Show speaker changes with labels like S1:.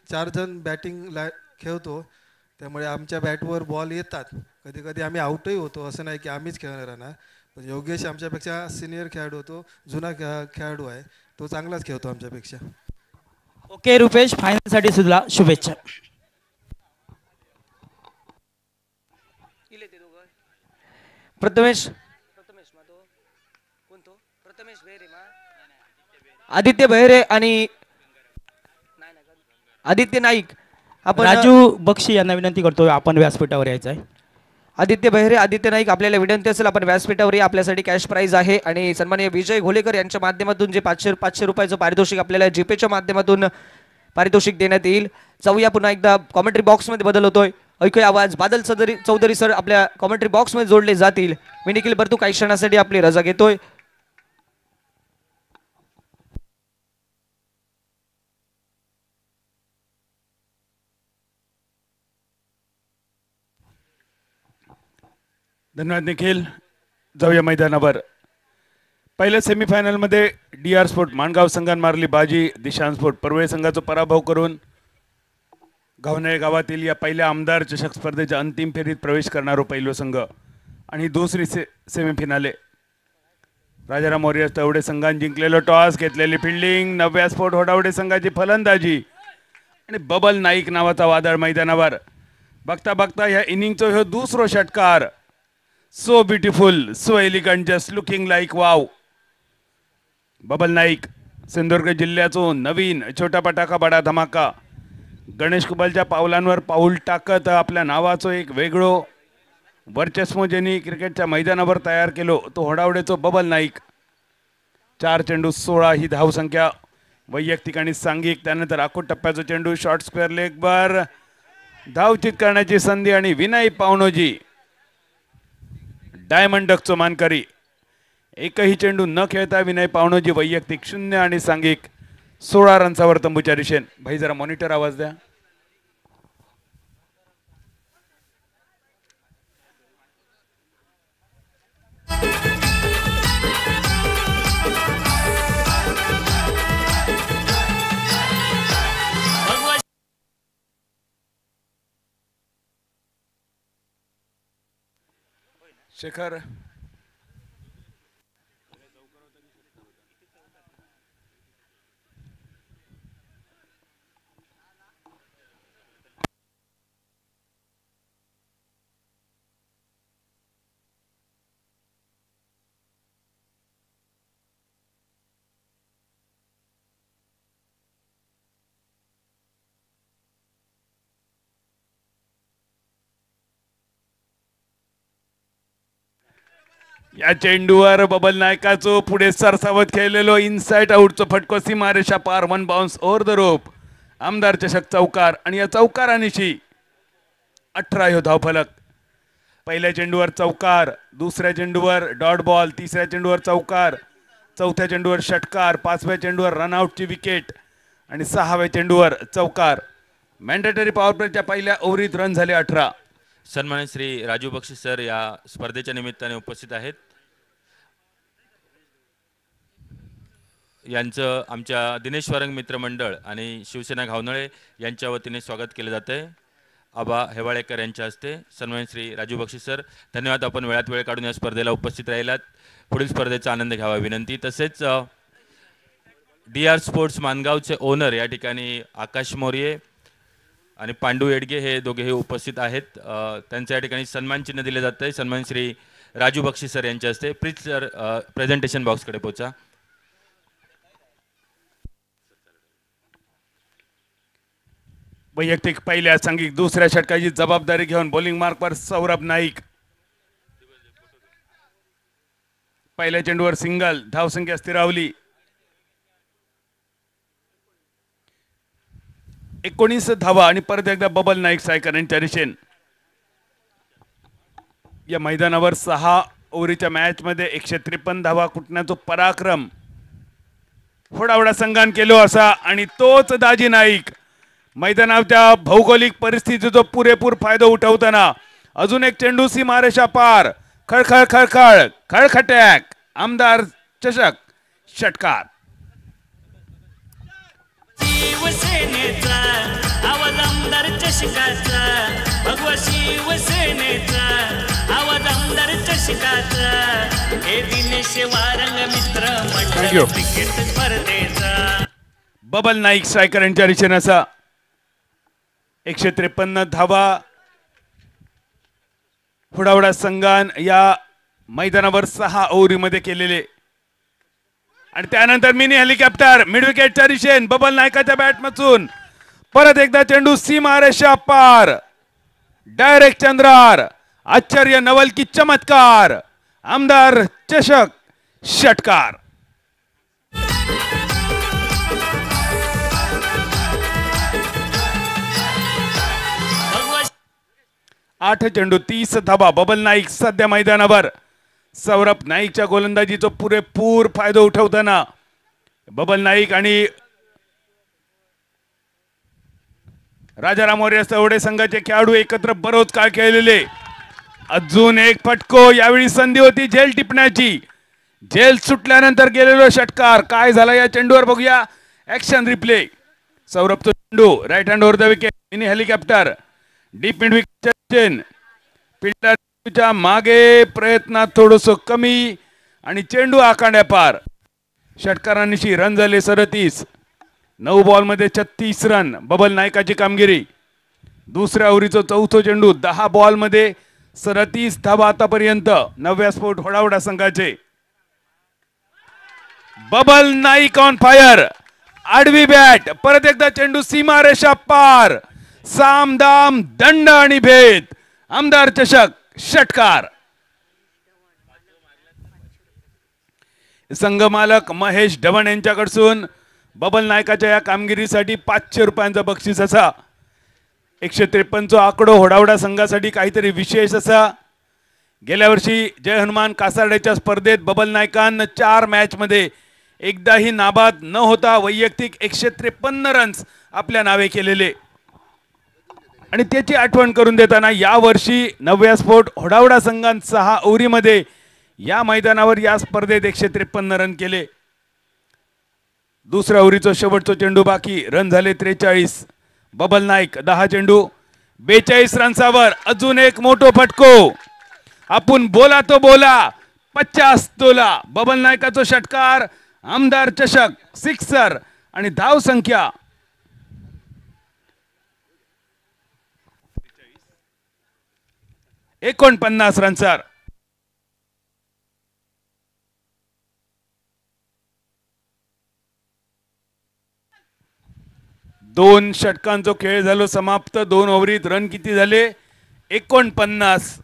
S1: 4 जण बॅटिंग खेळतो, त्यामुळे आमच्या बॅटवर बॉल येतात. कधी कधी आम्ही आउटही होतो, असं नाही की आम्हीच खेळणार राहणार. पण योगेश आमच्यापेक्षा सिनियर खेळाडू होतो, जुना खेळाडू आहे, तो चांगलाच खेळतो आमच्यापेक्षा.
S2: ओके रुपेश, फायनलसाठी सुद्धा शुभेच्छा. प्रथमेश आदित्य बहिरे आणि आदित्य नाईक, आपण राजू बक्षी यांना विनंती करतो आपण व्यासपीठावर यायचं आहे. आदित्य बहिरे, आदित्य नाईक, आपल्याला विनंती असेल आपण व्यासपीठावर या. आपल्यासाठी कॅश प्राइज आहे आणि सन्माननीय विजय घोलेकर यांच्या माध्यमातून जे 500 रुपयाचं पारितोषिक आपल्याला जीपेच्या माध्यमातून पारितोषिक देण्यात येईल. जाऊया पुन्हा एकदा कॉमेंट्री बॉक्समध्ये बदल होतोय. ऐकूया आवाज. बादल चौधरी सर आपल्या कॉमेंट्री बॉक्समध्ये जोडले जातील. मी निखिल बर्तू काही क्षणासाठी आपली रजा घेतोय.
S3: धन्यवाद निखिल. जाऊया मैदानावर. पहिल्या सेमीफायनलमध्ये DR स्पोर्ट माणगाव संघाने मारली बाजी. दिशांत स्पोर्ट परवे संघाचा पराभव करून गावनळे गावातील या पहिल्या आमदार चषक स्पर्धेच्या अंतिम फेरीत प्रवेश करणारा पहिलो संघ. आणि दुसरी सेमीफिनाले राजाराम वॉरियर्स तवडे संघाने जिंकलेलं टॉस, घेतलेली फिल्डिंग, नव्या स्पोर्ट होडावडे संघाची फलंदाजी आणि बबल नाईक नावाचा वादळ मैदानावर. बघता बघता ह्या इनिंगचा ह्यो दुसरो षटकार. So beautiful, so elegant, just looking like wow. Babal Naik Sindhudurg जिल्ह्याचो नवीन छोटा पटाका बडा धमाका. गणेश कुबलच्या पावलांवर पाऊल टाकत आपल्या नावाचो एक वेगळो वर्चस्व ज्यांनी क्रिकेटच्या मैदानावर तयार केलो तो होडावडेचो बबल नाईक. 4 चेंडू 16 ही धावसंख्या वैयक्तिक आणि सांघिक. त्यानंतर आखूड टप्प्याचा चेंडू शॉर्ट स्क्वेअर लेगवर धावचित करण्याची संधी आणि विनय पावणोजी डायमंड डकचो मानकरी. एकही चेंडू न खेळता विनय पावणोजी वैयक्तिक 0 आणि सांघिक 16 रन्सावर तंबूच्या दिशेन. भाई जरा मॉनिटर आवाज द्या. शेखर या चेंडूवर बबल नायकाचो पुढे सरसावत खेळलेलो इनसाइड आउटचो फटको सीमारेषा पार. 1 बाउन्स ओव्हर द रोप. आमदार चषक चौकार आणि या चौकारानिशी 18 ह्यो धावफलक. पहिल्या चेंडूवर चौकार, दुसऱ्या चेंडूवर डॉट बॉल, तिसऱ्या चेंडूवर चौकार, चौथ्या चेंडूवर षटकार, पाचव्या चेंडूवर रनआउटची विकेट आणि 6व्या चेंडूवर चौकार. मॅन्डेटरी पॉवर प्लेच्या पहिल्या ओव्हरीत रन झाले 18.
S4: सन्मानित श्री राजू बक्षी सर या स्पर्धेच्या निमित्ताने उपस्थित आहेत. यांचं आमच्या दिनेश वारंग मित्रमंडळ आणि शिवसेना घावनळे यांच्या वतीने स्वागत केले जाते. आबा हेवाळेकर यांच्या हस्ते. सन्मानित श्री राजू बक्षी सर धन्यवाद, आपण वेळात वेळ काढून या स्पर्धेला उपस्थित राहिलात. पुढील स्पर्धेचा आनंद घ्यावा विनंती. तसेच DR स्पोर्ट्स मानगावचे ओनर या ठिकाणी आकाश मोर्ये आणि पांडू येडगे हे दोघेही उपस्थित आहेत. त्यांच्या या ठिकाणी सन्मान चिन्ह दिले जात आहे. सन्मान श्री राजू बक्षी सर यांच्या हस्ते. प्लीज सर प्रेझेंटेशन बॉक्सकडे पोचा.
S3: वैयक्तिक पहिल्या सांघिक दुसऱ्या षटकाची जबाबदारी घेऊन बॉलिंग मार्कवर सौरभ नाईक. पहिल्या चेंडूवर सिंगल, धावसंख्या स्थिरावली. 19 धावा आणि परत एकदा बबल नाईक सायकरांच्या दिशेन. या मैदानावर 6 ओव्हरीच्या मॅच मध्ये 153 धावा कुटण्याचा पराक्रम होडावडा संघान केलो असा आणि तोच दाजी नाईक मैदानाच्या भौगोलिक परिस्थितीचा पुरेपूर फायदा उठवताना अजून एक चेंडू सीमारेषा पार. खळखळ खळखळ खळखटॅक आमदार चषक षटकार.
S5: शिवसेनेचा चषकाचा, भगवा शिवसेनेचा आवाज आमदार चषकाचा. हे दिनेश वारंग मित्र
S3: Thank
S5: मंडळ
S3: you.
S5: क्रिकेट स्पर्धेचा.
S3: बबल नाईक स्ट्रायकर यांच्या रिचेन असा 153 धावा हुडावडा संघान या मैदानावर 6 ओव्हरीमध्ये केलेले. आणि त्यानंतर मिनी हेलिकॉप्टर मिड विकेटच्या दिशेन बबल नायकाच्या बॅटमधून परत एकदा चेंडू सीमारेषा पार, डायरेक्ट चंद्रार, आश्चर्य नवल की चमत्कार, आमदार चषक षटकार.
S5: भगवा
S3: 8 चेंडू 30 धावा. बबल नाईक सध्या मैदानावर. सौरभ नाईकच्या गोलंदाजीचा पुरेपूर फायदा उठवताना बबल नाईक आणि राजाराम मौर्य चौडे संघाचे खेळाडू एकत्र बरोच काळ खेळलेले. अजून एक फटको. यावेळी संधी होती झेल टिपण्याची. झेल सुटल्यानंतर गेलेलो षटकार. काय झाला या चेंडूवर बघूया. Action replay. सौरभचा चेंडू right hand over the wicket. Mini helicopter deep mid wicket. फिल्डरच्या मागे प्रयत्नात थोडस कमी आणि चेंडू आखाड्या पार. षटकारांनिशी रन झाले 37. 9 बॉलमध्ये 36 रन. बबल नायकाची कामगिरी. दुसऱ्या ओव्हरीचा चौथा चेंडू 10 बॉलमध्ये 37 धावा आतापर्यंत. 9व्या स्फोट होडावडा संघाचे. Bubble Naik on fire. आडवी बॅट. परत एकदा चेंडू सीमारेषा पार. साम दाम दंड आणि भेद. आमदार चषक षटकार. संघमालक महेश ढवण यांच्याकडून बबल नायकाच्या या कामगिरीसाठी 500 रुपयांचा बक्षीस असा. 153 आकडो होडावडा संघासाठी काहीतरी विशेष असा. गेल्या वर्षी जय हनुमान कासारड्याच्या स्पर्धेत बबल नायकांना 4 मॅच मध्ये एकदाही नाबाद न होता वैयक्तिक 153 रन्स आपल्या नावे केलेले. आणि त्याची आठवण करून देताना या वर्षी 9व्या स्फोट होडावडा संघान 6 ओव्हरीमध्ये या मैदानावर या स्पर्धेत 153 रन केले. दुसऱ्या ओव्हरीचा शेवटचा चेंडू बाकी. रन झाले 43. बबल नाईक 10 चेंडू 42 रन्सावर. अजून एक मोठो फटको. आपण बोला तो बोला 50 तोला. बबल नायकाचा षटकार. आमदार चषक सिक्सर आणि धाव संख्या 49 रनसर. दोन षटकांचा खेळ झालो समाप्त. 2 ओव्हरीत रन किती झाले 49.